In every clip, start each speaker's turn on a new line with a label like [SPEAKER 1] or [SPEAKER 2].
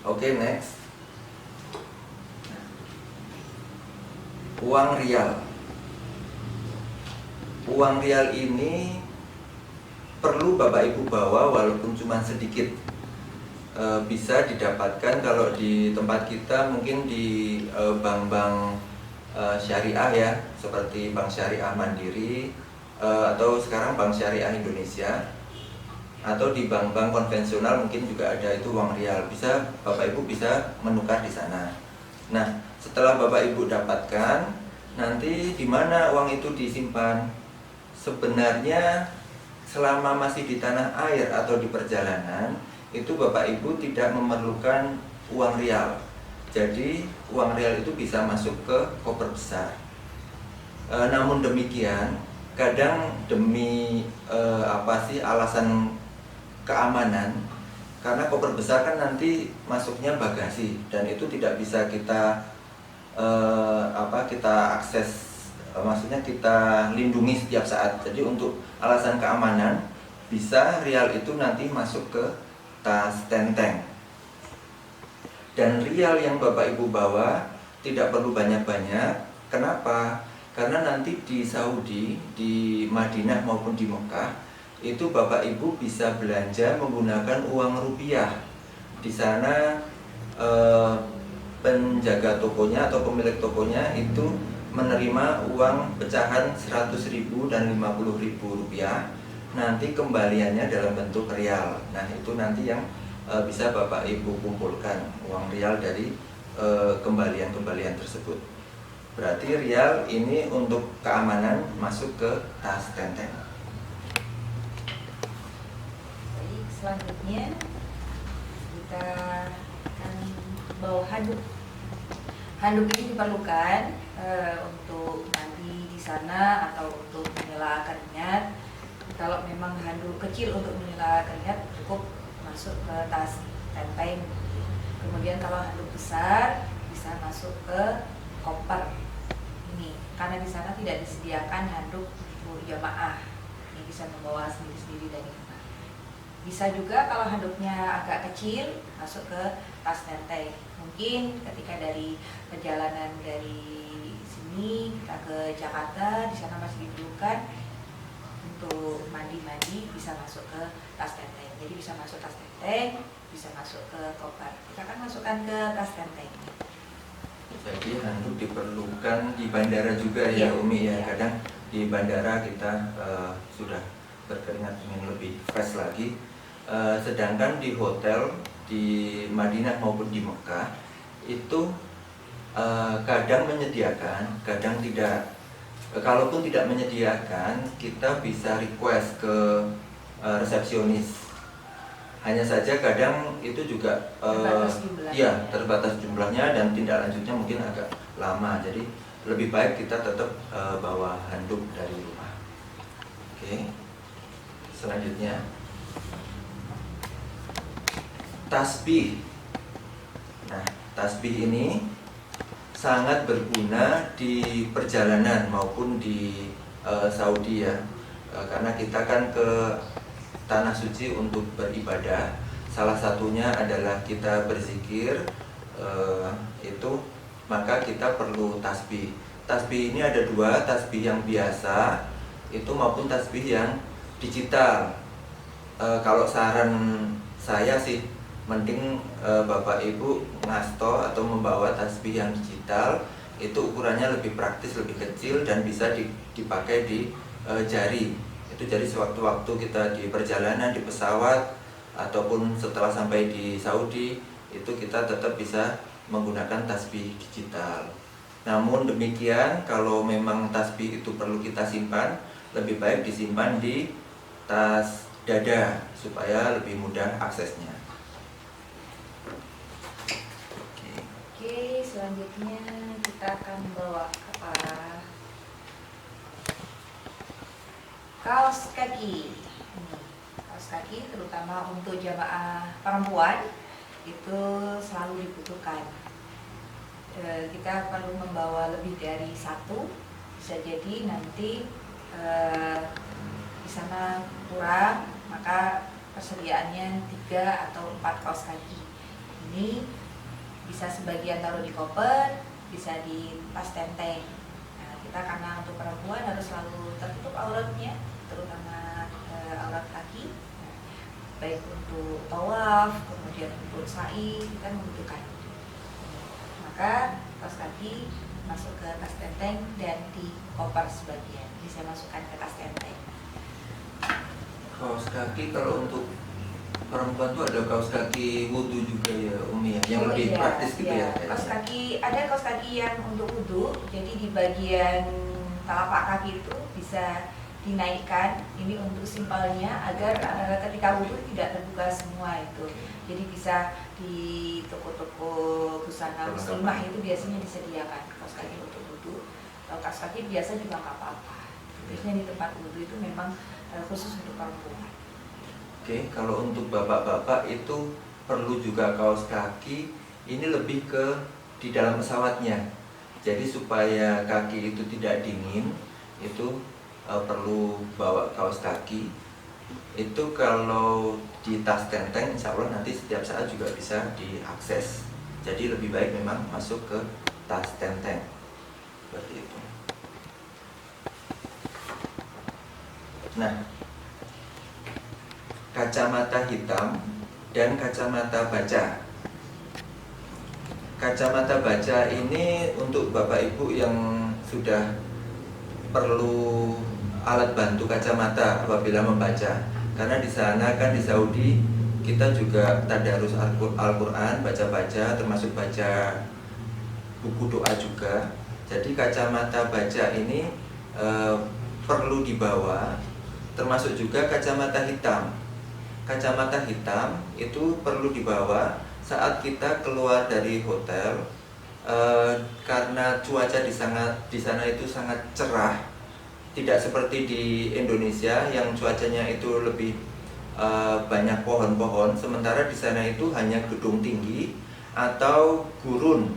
[SPEAKER 1] Oke, next. Uang rial. Uang rial ini perlu Bapak Ibu bawa walaupun cuma sedikit. Bisa didapatkan kalau di tempat kita mungkin di bank-bank syariah ya, seperti Bank Syariah Mandiri atau sekarang Bank Syariah Indonesia, atau di bank-bank konvensional mungkin juga ada itu uang rial. Bisa Bapak Ibu bisa menukar di sana. Nah, setelah Bapak Ibu dapatkan, nanti di mana uang itu disimpan? Sebenarnya selama masih di tanah air atau di perjalanan, itu Bapak Ibu tidak memerlukan uang rial. Jadi uang rial itu bisa masuk ke koper besar. Namun demikian, kadang demi alasan keamanan, karena koper besar kan nanti masuknya bagasi dan itu tidak bisa kita kita akses, maksudnya kita lindungi setiap saat. Jadi untuk alasan keamanan, bisa rial itu nanti masuk ke tas tenteng. Dan rial yang Bapak Ibu bawa tidak perlu banyak-banyak. Kenapa? Karena nanti di Saudi, di Madinah maupun di Mekah, itu Bapak Ibu bisa belanja menggunakan uang rupiah. Di sana penjaga tokonya atau pemilik tokonya itu menerima uang pecahan 100.000 dan 50.000 rupiah. Nanti kembaliannya dalam bentuk rial. Nah, itu nanti yang bisa Bapak Ibu kumpulkan uang rial dari kembalian-kembalian tersebut. Berarti rial ini untuk keamanan masuk ke tas tenteng.
[SPEAKER 2] Baik, selanjutnya kita akan bawa handuk. Handuk ini diperlukan untuk mandi di sana atau untuk menyela keringat. Kalau memang handuk kecil untuk menyela keringat cukup masuk ke tas tenteng. Kemudian kalau handuk besar bisa masuk ke koper ini, karena di sana tidak disediakan handuk untuk jamaah. Ini bisa membawa sendiri-sendiri dari rumah. Bisa juga kalau handuknya agak kecil masuk ke tas tenteng. Mungkin ketika dari perjalanan dari sini kita ke Jakarta, di sana masih diperlukan untuk mandi-mandi, bisa masuk ke tas tenteng. Jadi bisa masuk tas tenteng, bisa masuk ke koper. Kita akan masukkan ke tas tenteng.
[SPEAKER 1] Jadi handuk diperlukan di bandara juga ya, Umi ya. Kadang di bandara kita sudah berkeringat ingin lebih fresh lagi. Sedangkan di hotel di Madinah maupun di Mekah itu kadang menyediakan, kadang tidak. Kalaupun tidak menyediakan, kita bisa request ke resepsionis. Hanya saja kadang itu juga terbatas jumlahnya dan tindak lanjutnya mungkin agak lama. Jadi lebih baik kita tetap bawa handuk dari rumah. Oke. Selanjutnya, tasbih. Nah, tasbih ini sangat berguna di perjalanan maupun di Saudi ya, karena kita kan ke tanah suci untuk beribadah. Salah satunya adalah kita berzikir, itu maka kita perlu tasbih. Tasbih ini ada dua, tasbih yang biasa itu maupun tasbih yang digital. Kalau saran saya sih, mending Bapak Ibu ngasto atau membawa tasbih yang digital. Itu ukurannya lebih praktis, lebih kecil dan bisa dipakai di jari. Itu jadi sewaktu-waktu kita di perjalanan, di pesawat ataupun setelah sampai di Saudi, itu kita tetap bisa menggunakan tasbih digital. Namun demikian, kalau memang tasbih itu perlu kita simpan, lebih baik disimpan di tas dada supaya lebih mudah aksesnya.
[SPEAKER 2] Oke, selanjutnya kita akan bawa apa? Kaos kaki. Kaos kaki terutama untuk jamaah perempuan itu selalu dibutuhkan. Kita perlu membawa lebih dari satu, bisa jadi nanti di sana kurang, maka persediaannya 3 atau 4 kaos kaki. Ini Bisa sebagian taruh di koper, bisa di tas tenteng. Nah, kita karena untuk perempuan harus selalu tertutup auratnya, terutama aurat kaki. Nah, baik untuk tawaf, kemudian untuk sa'i, kita membutuhkan. Maka kaos kaki masuk ke tas tenteng dan di koper sebagian. Bisa masukkan ke tas tenteng.
[SPEAKER 1] Kaos kaki kalau untuk perempuan tuh ada kaos kaki wudhu juga ya Umi ya, yang lebih praktis gitu ya.
[SPEAKER 2] Kaos kaki, ada kaos kaki yang untuk wudhu, jadi di bagian telapak kaki itu bisa dinaikkan, ini untuk simpelnya agar ketika wudhu tidak terbuka semua itu. Jadi bisa di toko-toko busana muslimah itu biasanya disediakan kaos kaki untuk wudhu. Kalau kaos kaki biasa juga nggak apa-apa. Biasanya di tempat wudhu itu memang khusus untuk perempuan.
[SPEAKER 1] Oke, kalau untuk bapak-bapak itu perlu juga kaos kaki. Ini lebih ke di dalam pesawatnya. Jadi supaya kaki itu tidak dingin, itu perlu bawa kaos kaki. Itu kalau di tas tenteng, insya Allah nanti setiap saat juga bisa diakses. Jadi lebih baik memang masuk ke tas tenteng. Seperti itu. Nah, kacamata hitam dan kacamata baca. Kacamata baca ini untuk Bapak Ibu yang sudah perlu alat bantu kacamata apabila membaca. Karena di sana kan di Saudi kita juga tadarus Al-Quran, baca-baca, termasuk baca buku doa juga. Jadi kacamata baca ini perlu dibawa, termasuk juga kacamata hitam. Kacamata hitam itu perlu dibawa saat kita keluar dari hotel, karena cuaca di sana itu sangat cerah, tidak seperti di Indonesia yang cuacanya itu lebih banyak pohon-pohon, sementara di sana itu hanya gedung tinggi atau gurun.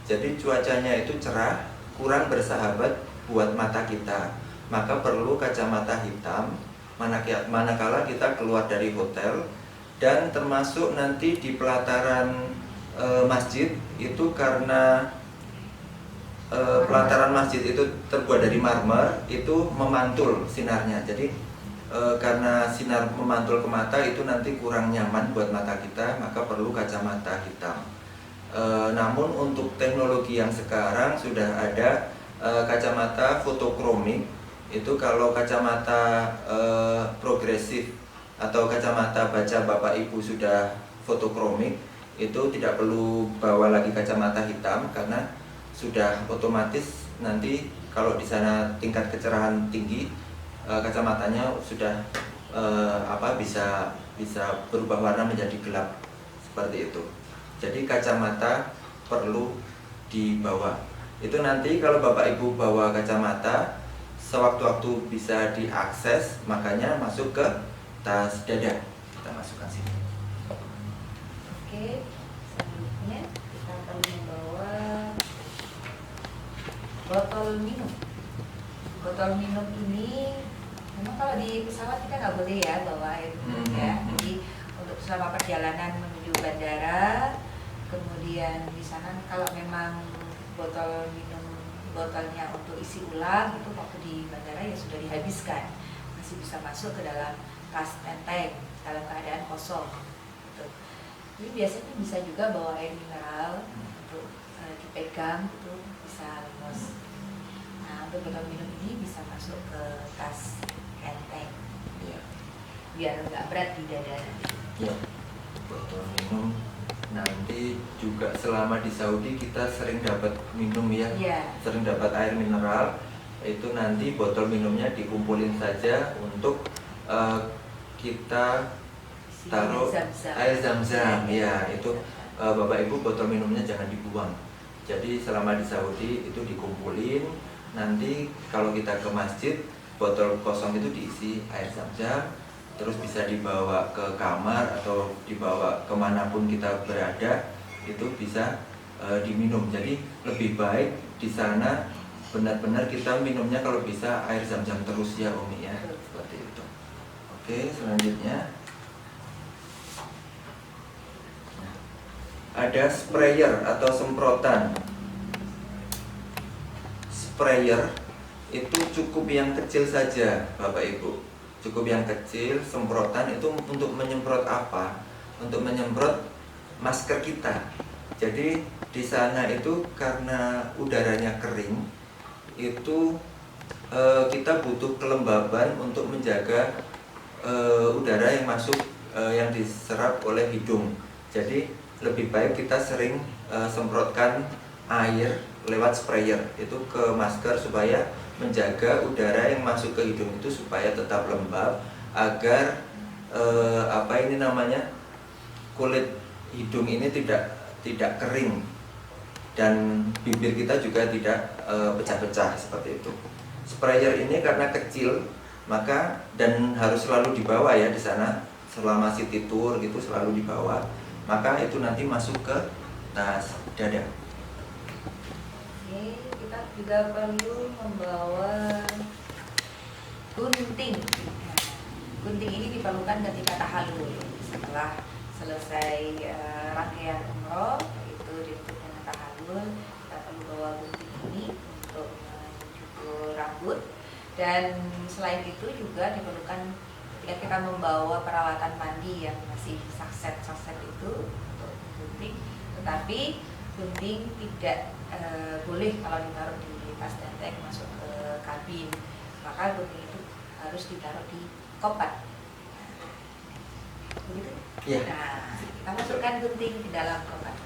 [SPEAKER 1] Jadi cuacanya itu cerah, kurang bersahabat buat mata kita, maka perlu kacamata hitam manakala kita keluar dari hotel. Dan termasuk nanti di pelataran masjid itu, karena pelataran masjid itu terbuat dari marmer, itu memantul sinarnya. Jadi karena sinar memantul ke mata itu nanti kurang nyaman buat mata kita, maka perlu kacamata hitam. Namun untuk teknologi yang sekarang sudah ada kacamata fotokromik. Itu kalau kacamata progresif atau kacamata baca Bapak Ibu sudah fotokromik, itu tidak perlu bawa lagi kacamata hitam, karena sudah otomatis nanti kalau di sana tingkat kecerahan tinggi, kacamatanya sudah bisa berubah warna menjadi gelap seperti itu. Jadi kacamata perlu dibawa. Itu nanti kalau Bapak Ibu bawa kacamata, sewaktu-waktu bisa diakses, makanya masuk ke tas dada. Kita masukkan sini.
[SPEAKER 2] Oke, selanjutnya kita akan membawa botol minum. Botol minum ini memang kalau di pesawat kita nggak boleh ya bawa air minum ya. Jadi untuk selama perjalanan menuju bandara, kemudian di sana kalau memang botolnya untuk isi ulang itu waktu di bandara ya sudah dihabiskan, masih bisa masuk ke dalam tas tenteng dalam keadaan kosong gitu. Jadi biasanya bisa juga bawa air mineral untuk dipegang itu bisa lemes. Nah, untuk botol minum ini bisa masuk ke tas tenteng ya, biar nggak berat di dada.
[SPEAKER 1] Ya, botol minum nanti juga selama di Saudi kita sering dapat minum ya, sering dapat air mineral. Itu nanti botol minumnya dikumpulin saja untuk kita taruh air zam-zam ya. Itu Bapak Ibu botol minumnya jangan dibuang. Jadi selama di Saudi itu dikumpulin, nanti kalau kita ke masjid botol kosong itu diisi air zam-zam, terus bisa dibawa ke kamar atau dibawa kemanapun kita berada, itu bisa diminum. Jadi lebih baik di sana benar-benar kita minumnya kalau bisa air zam-zam terus ya Umi ya, seperti itu. Oke, selanjutnya ada sprayer atau semprotan. Sprayer itu cukup yang kecil saja, Bapak Ibu. Cukup yang kecil. Semprotan itu untuk menyemprot apa? Untuk menyemprot masker kita. Jadi di sana itu karena udaranya kering, itu kita butuh kelembaban untuk menjaga udara yang masuk yang diserap oleh hidung. Jadi lebih baik kita sering semprotkan air lewat sprayer itu ke masker supaya menjaga udara yang masuk ke hidung itu supaya tetap lembab agar kulit hidung ini tidak kering dan bibir kita juga tidak pecah-pecah seperti itu. Sprayer ini karena kecil dan harus selalu dibawa ya di sana selama city tour gitu, selalu dibawa, maka itu nanti masuk ke tas dada.
[SPEAKER 2] Oke, kita juga perlu membawa gunting. Nah, gunting ini diperlukan ketika tahallul. Setelah selesai rangkaian umroh, itu disebut dengan tahallul, kita perlu bawa gunting ini untuk mencukur rambut. Dan selain itu juga diperlukan ketika kita membawa peralatan mandi yang masih sakset itu untuk gunting. Tetapi gunting tidak boleh kalau ditaruh di tas dan masuk ke kabin. Maka gunting itu harus ditaruh di koper. Begitu?
[SPEAKER 1] Ya.
[SPEAKER 2] Nah, kita masukkan gunting di dalam koper.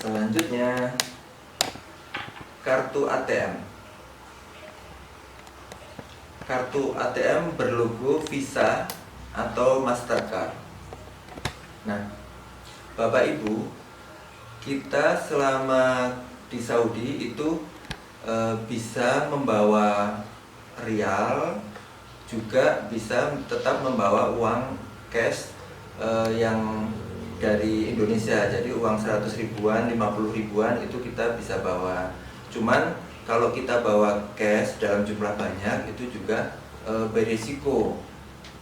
[SPEAKER 1] Selanjutnya, kartu ATM. Kartu ATM berlogo Visa atau Mastercard. Nah, Bapak Ibu, kita selama di Saudi itu bisa membawa rial, juga bisa tetap membawa uang cash yang dari Indonesia. Jadi uang 100 ribuan, 50 ribuan itu kita bisa bawa. Cuman kalau kita bawa cash dalam jumlah banyak itu juga berisiko.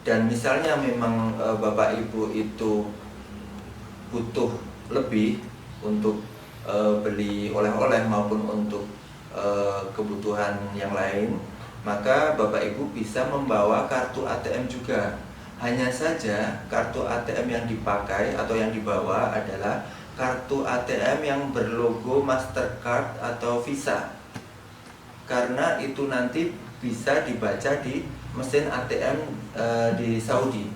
[SPEAKER 1] Dan misalnya memang Bapak Ibu itu butuh lebih untuk beli oleh-oleh maupun untuk kebutuhan yang lain, maka Bapak Ibu bisa membawa kartu ATM juga. Hanya saja kartu ATM yang dipakai atau yang dibawa adalah kartu ATM yang berlogo Mastercard atau Visa, karena itu nanti bisa dibaca di mesin ATM di Saudi.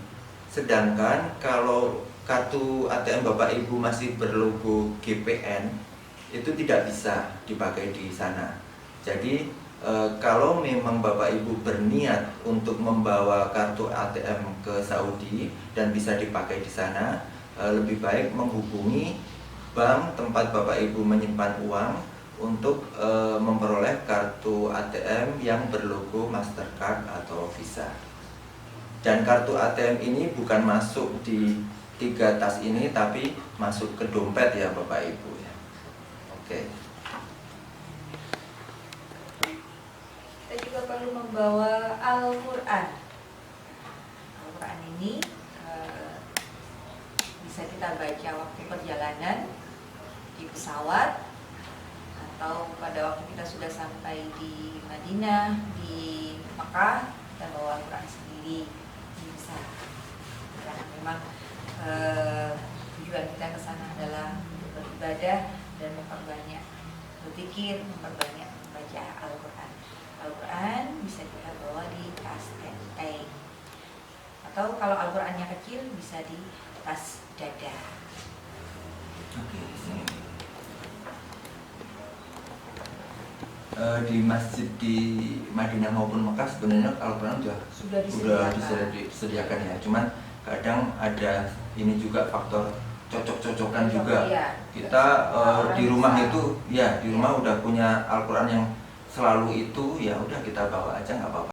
[SPEAKER 1] Sedangkan kalau kartu ATM Bapak Ibu masih berlogo GPN, itu tidak bisa dipakai di sana. Jadi kalau memang Bapak Ibu berniat untuk membawa kartu ATM ke Saudi dan bisa dipakai di sana, lebih baik menghubungi bank tempat Bapak Ibu menyimpan uang untuk memperoleh kartu ATM yang berlogo Mastercard atau Visa. Dan kartu ATM ini bukan masuk di 3 tas ini, tapi masuk ke dompet ya Bapak Ibu ya. Oke.
[SPEAKER 2] Kita juga perlu membawa Al-Quran. Al-Quran ini bisa kita baca waktu perjalanan di pesawat, atau pada waktu kita sudah sampai di Madinah, di Mekah, kita bawa Al-Quran sendiri bisa. Karena memang tujuan kita ke sana adalah untuk beribadah dan memperbanyak berzikir, memperbanyak membaca Al-Quran. Al-Quran bisa kita bawa di tas enteng, atau kalau Al-Qurannya kecil bisa di tas dada.
[SPEAKER 1] Oke, di masjid di Madinah maupun Mekah sebenarnya Al-Quran sudah disediakan ya. Cuman kadang ada ini juga faktor cocok-cocokan juga.
[SPEAKER 2] Iya,
[SPEAKER 1] Kita di rumah itu ya di rumah udah punya Al-Quran yang selalu itu, ya udah kita bawa aja nggak apa-apa.